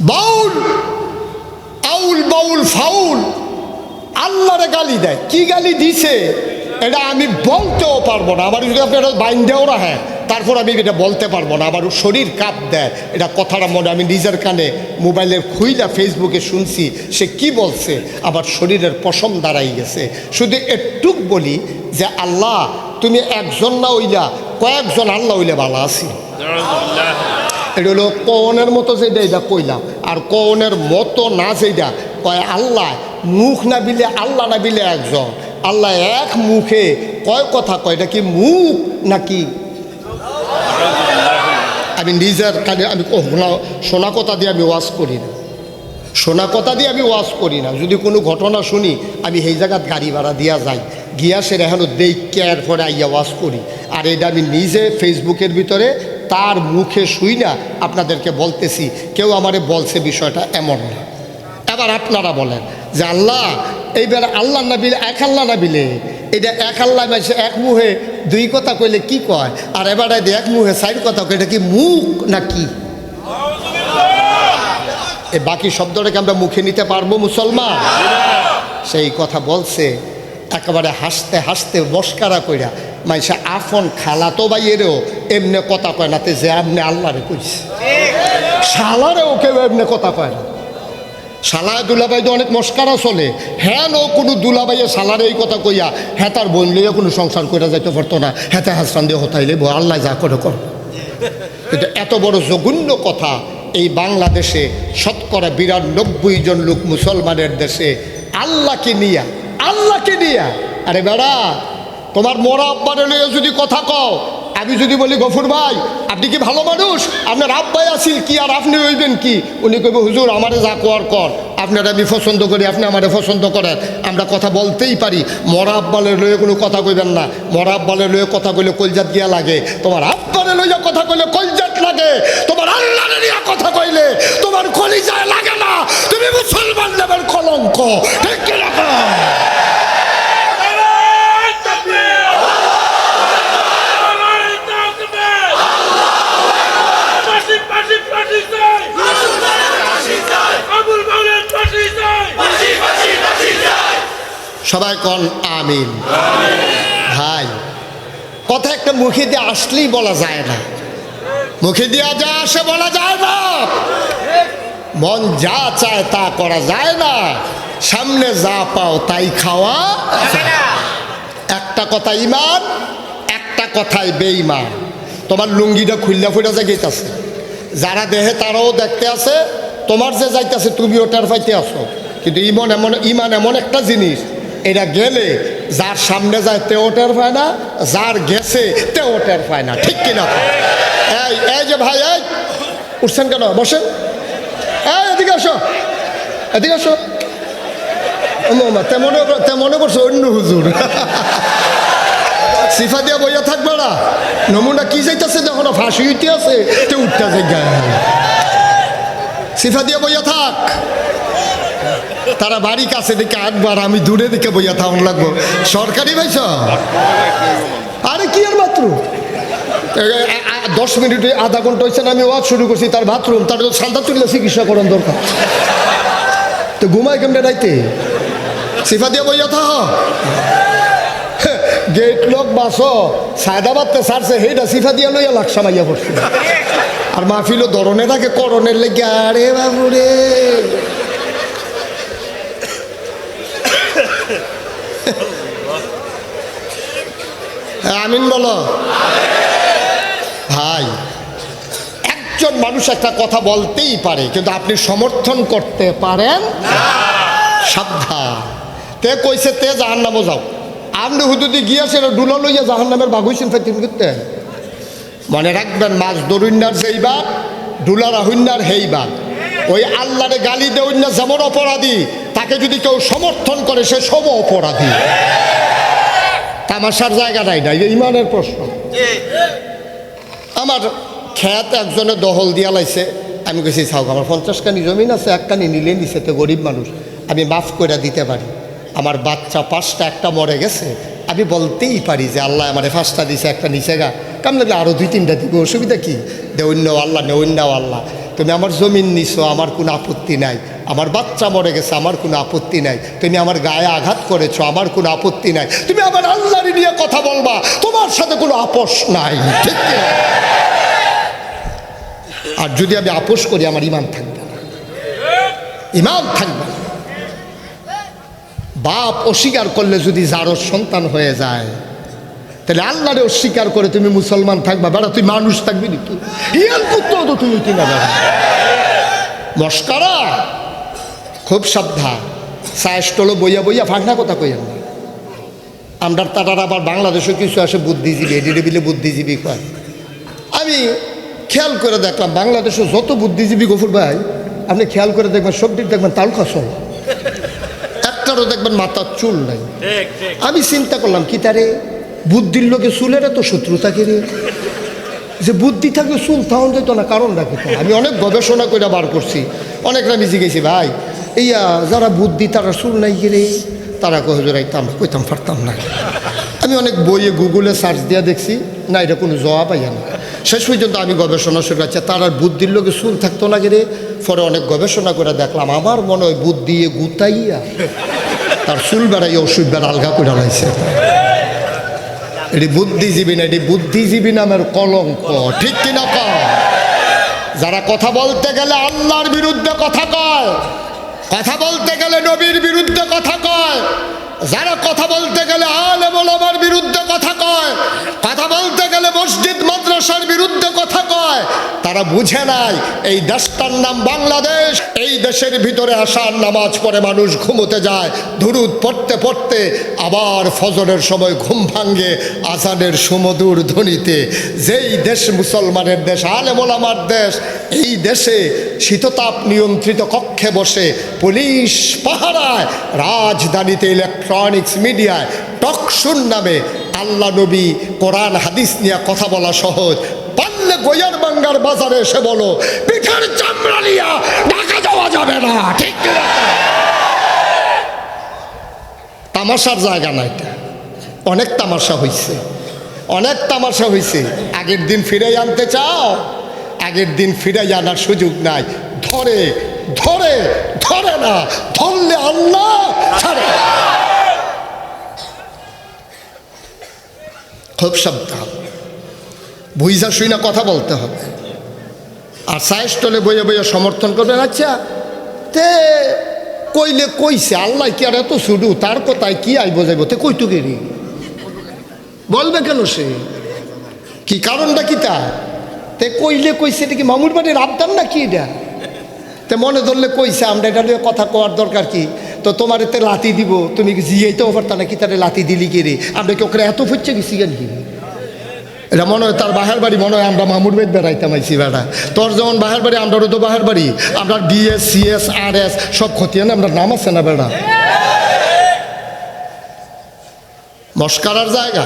বাউল আউল বাউল foul আল্লাহরে গালি দেয়। কি গালি দিছে এটা আমি বলতেও পারবো না। আমার যদি আপনারা বাইন্দেও রাখে তারপর আমি এটা বলতে পারবো না। আমার শরীর কাঁপ দেয় এটা কথাটা মনে। আমি নিজের কানে মোবাইলের খুইলা ফেসবুকে শুনছি সে কি বলছে, আমার শরীরের পশম দাঁড়াই গেছে। শুধু একটুক বলি যে আল্লাহ তুমি একজন না হইলা কয়েকজন আল্লাহ হইলে ভালো আছি। এটা হলো কনের মতো যেটা এটা কইলাম, আর কনের মতো না যেটা কয় আল্লাহ মুখ না বিলে আল্লাহ না বিলে একজন আল্লাহ এক মুখে কয় কথা কয়। এটা কি মুখ নাকি? আমি নিজের কানে আমি শোনা কথা দিয়ে আমি ওয়াজ করি না, শোনা কথা দিয়ে আমি ওয়াজ করি না। যদি কোনো ঘটনা শুনি আমি সেই জায়গায় গাড়ি ভাড়া দিয়া যাই, গিয়া সে এখনও দেখে এরপরে আইয়া ওয়াজ করি। আর এটা আমি নিজে ফেসবুকের ভিতরে তার মুখে শুই না আপনাদেরকে বলতেছি। কেউ আমারে বলছে বিষয়টা এমন না। এবার আপনারা বলেন যে আল্লাহ এইবার আল্লাহ না বিলে এক আল্লাহ না বিলে এটা এক আল্লাহ মাসে এক মুখে দুই কথা কইলে কি কয়, আর এবার এক মুখে চার কথা কয়, এটা কি মুখ নাকি? এই বাকি শব্দটাকে আমরা মুখে নিতে পারবো মুসলমান? সেই কথা বলছে একেবারে হাসতে হাসতে মস্কারা কইরা। মাইসা আফন খালা তো ভাইয়েরও এমনি কথা কয় না, যে আপনি আল্লাহরে কইছে। শালারেও কেউ এমনি কথা কয় না। শালায় দুলাভাই তো অনেক মস্কারা চলে। হ্যাঁ ও কোনো দুলাভাইয়ে শালারে এই কথা কইয়া হ্যাঁ তার বোন লইয়া কোনো সংসার করে যাইতে পারতো না। হ্যাঁ হাসরান দিয়ে হতাইলে আল্লাহ যা করে কর। কিন্তু এত বড় জঘন্য কথা এই বাংলাদেশে শতকরা ৯২ জন লোক মুসলমানের দেশে আল্লাহকে নিয়া আরে বেড়া তোমার মরা আব্বারে লইয়া যদি কথা কও, আমি যদি বলি গফুর ভাই আপনি কি ভালো মানুষ, আপনার আব্বাই আসিল কি আর আপনি হইবেন কি, উনি কইবে হুজুর আমারে যা কোয়ার কর, আপনারা আমি পছন্দ করি আপনি আমারে পছন্দ করেন, আমরা কথা বলতেই পারি। মরা আব্বালে লইয়া কোনো কথা কইবেন না। মরা আব্বালে লইয়া কথা কইলে কলজাত গিয়া লাগে। তোমার আব্বারে লইয়া কথা কইলে কলজাত লাগে। তোমার আল্লাহরে নিয়ে কথা কইলে তোমার কলিজায় লাগে না। তুমি মুসলমান নেবেন কলঙ্ক। ঠিক কি না? সবাই কন আমিন। ভাই কথা একটা মুখে দিয়ে আসলেই বলা যায় না, মুখে দিয়ে যা আসে বলা যায় না। মন যা চায় তা করা যায় না। সামনে যা পাও তাই খাওয়া। একটা কথা ইমান, একটা কথাই বেঈমান। তোমার লুঙ্গিটা খুললা ফুটা যাইতেছে, যারা দেহে তারাও দেখতে আছে, তোমার যে যাইতেছে তুমি ওটার পাইতে আসো। কিন্তু ইমান এমন একটা জিনিস, এটা গেলে যার সামনে যায় তেও টের পায় না, যার গেছে তেও টের পায় না। ঠিক কিনা? এই যে ভাই এই উঠছেন কেন? বসেন। এদিকে আসো, এদিকে আসো। তেমনে করছো অন্য হুজুর সিফা দিয়া বইয়া থাকবে না। নমুনা কি যাইতেছে যখন ফাঁসি হইতে আছে তে উঠতে যাই, সিফা দিয়া বইয়া থাক। তারা বাড়ি কাছে দিকে আটবার, আমি দূরে দিকে বইয়া থাকুন লাগবো। সরকারি ভাইস আরে কি আর বাথরুম 10 মিনিটে আধা ঘন্টা হয়েছে না আমি ওয়াজ শুরু করছি, তার বাথরুম তার সালদা তুললে চিকিৎসা করার দরকার। তো ঘুমায় কেমনে রাইতে? সিফা দিয়ে বইয়া থাক। গেট লোক বাসো সায়দাবাদতে ছাড়ছে সেইটা সিফা দিয়া লইয়া লাকসা মাইয়া পড়ছে। আর মাহফিলও ধরনে থাকে করণের লেগে। আরে বাবুরে আমিন বলো। ভাই একজন মানুষ একটা কথা বলতেই পারে কিন্তু আপনি সমর্থন করতে পারেন সাবধান। তে কইছে তে জাহান্নামে যাও, আপনি হুদুদি গিয়েছেন ডুলা লইয়া জাহান্নামের বাঘ হইছেন ফাইতিম করতে। মনে রাখবেন মাছ দরুন্যার যেই বাঘ ডুলার আহুন্যার হেই বাঘ। ওই আল্লাহরে গালি দেউন্যা যেমন অপরাধী, তাকে যদি কেউ সমর্থন করে সে সব অপরাধী। তামাশার জায়গা নাই না, ইমানের প্রশ্ন। আমার খেত একজনে দহল দিয়া লাইছে, আমি কইছি ছাও আমার 50 কানি জমিন আছে, এক কানি নিলে নিছে, তো গরিব মানুষ আমি মাফ করে দিতে পারি। আমার বাচ্চা 5টা, একটা মরে গেছে, আমি বলতেই পারি যে আল্লাহ আমার 5টা দিছে একটা নিচে গা, কাম লাগলে আরও 2-3টা দিবে, অসুবিধা কি? দেউন্যাও আল্লাহ নেউন্যাও আল্লাহ। তুমি আমার জমিন নিছো, আমার কোনো আপত্তি নাই। আমার বাচ্চা মরে গেছে, আমার কোনো আপত্তি নাই। তুমি আমার গায়ে আঘাত করেছো, আমার কোনো আপত্তি নাই। তুমি আমার আল্লাহর নিয়ে কথা বলবা, তোমার সাথে কোনো আপোষ নাই, ঠিক কি? আর যদি আমি আপোষ করি, আমার ইমান থাকবে না, ইমান থাকবে না। বাপ অস্বীকার করলে যদি যারও সন্তান হয়ে যায়, তাহলে আল্লাহরে অস্বীকার করে তুমি মুসলমান থাকবা? বেড়া তুই মানুষ থাকবি নাকি? ইয়ার পুত্র তো তুমি কিনা বেড়া মস্কারা। খুব সাবধান, সায়স্টলো বইয়া বইয়া ফাঁকনা কথা কইয়া না। আমরা তারা আবার বাংলাদেশে কিছু আসে বুদ্ধিজীবী, এডিটে বিলে বুদ্ধিজীবী কয়। আমি খেয়াল করে দেখলাম বাংলাদেশে যত বুদ্ধিজীবী গফুর ভাই, আপনি খেয়াল করে দেখবেন সবটির দেখবেন তালকা চল, একটারও দেখবেন মাথার চুল নাই। আমি চিন্তা করলাম কি তারে বুদ্ধির লোকে চুলের এত শত্রুতা কে রে, যে বুদ্ধি থাকলে চুল থাউন যেত না, কারণ রাখি। আমি অনেক গবেষণা করে বার করছি, অনেকরা আমি জিজ্ঞেছি ভাই এইয়া যারা বুদ্ধি তারা চুল নাই রে, তারা কইতাম কইতাম পারতাম না। আমি অনেক বইয়ে গুগলে সার্চ দিয়ে দেখছি, না এটা কোনো জবাব পাইয়া না। শেষ পর্যন্ত আমি গবেষণা শুরু করছি তার বুদ্ধির লোকে চুল থাকতো না রে। পরে অনেক গবেষণা করে দেখলাম আমার মনে হয় বুদ্ধি গুতাইয়া তার চুল বেড়াইয়া ওষুধ বেড়া আলগা করে লাইছে। এটি বুদ্ধিজীবী না, এটি বুদ্ধিজীবী নামের কলঙ্ক, ঠিক কিনা কয়? যারা কথা বলতে গেলে আল্লাহর বিরুদ্ধে কথা কয়, কথা বলতে গেলে নবীর বিরুদ্ধে কথা কয়, যারা কথা বলতে গেলে আলেম ওলামার বিরুদ্ধে কথা কয়, কথা বলতে গেলে মসজিদ মাদ্রাসার বিরুদ্ধে কথা কয়, তারা বুঝে নাই এই দেশটার নাম বাংলাদেশ। এই দেশের ভিতরে আসার নামাজ পড়ে মানুষ ঘুমোতে যায়, দুরূদ পড়তে পড়তে আবার ফজরের সময় ঘুম ভাঙ্গে আজানের সুমধুর ধ্বনিতে। যেই দেশ মুসলমানের দেশ, আলেম ওলামার দেশ, এই দেশে শীততাপ নিয়ন্ত্রিত কক্ষে বসে পুলিশ পাহারায়, রাজধানীতে ইলেকট্রনিক্স মিডিয়ায় টকশুন নামে আল্লাহ নবী কোরআন হাদিস নিয়ে কথা বলা সহজ। পারলে গোয়ার বাঙ্গার বাজারে এসে বলো পিঠার চামড়া নিয়া ঢাকা যাওয়া যাবে না, ঠিক কিনা? তামাশার জায়গা না এটা, অনেক তামাশা হয়েছে, অনেক তামাশা হয়েছে। আগের দিন ফিরে আনতে চাও, আগের দিন ফিরে আনার সুযোগ নাই। ধরে ধরে ধরে না, ধরলে আল্লাহ ছাড়ে। খুব সাবধান, বুঝা শুই না কথা বলতে হবে। আর সাইস্টলে বইয়ে বইয়ে সমর্থন করবেন। আচ্ছা তে কইলে কইছে আল্লাহ কি আর এত ছুডু, তার কথায় কি আইব যাইব, তে কইটুকেরি বলবে কেন সে? কি কারণটা কি তা? তে কইলে কইছে এটা কি মামুর বাড়ির আবদার না কি এটা? তে মনে ধরলে কইছে আমরা এটা নিয়ে কথা কওয়ার দরকার কি? তো তোমার এতে লাতি দিব, তুমি জিয়াইতেও পারতা না, কি তারে লাতি দিলি কি রে? আমরা কি ওখানে এত ফুচ্ছে গেছি কেন কি? এটা মনে হয় তার বাহের বাড়ি, মনে হয় আমরা মামুর বেদ বেড়াইতাম আইছি বেড়া। তোর যেমন বাহের বাড়ি, আমরাও তো বাহের বাড়ি। আমরা বিএস সিএস আর এস সব খতিয়ান আমরা নাম আছে না বেড়া, মস্কারার জায়গা।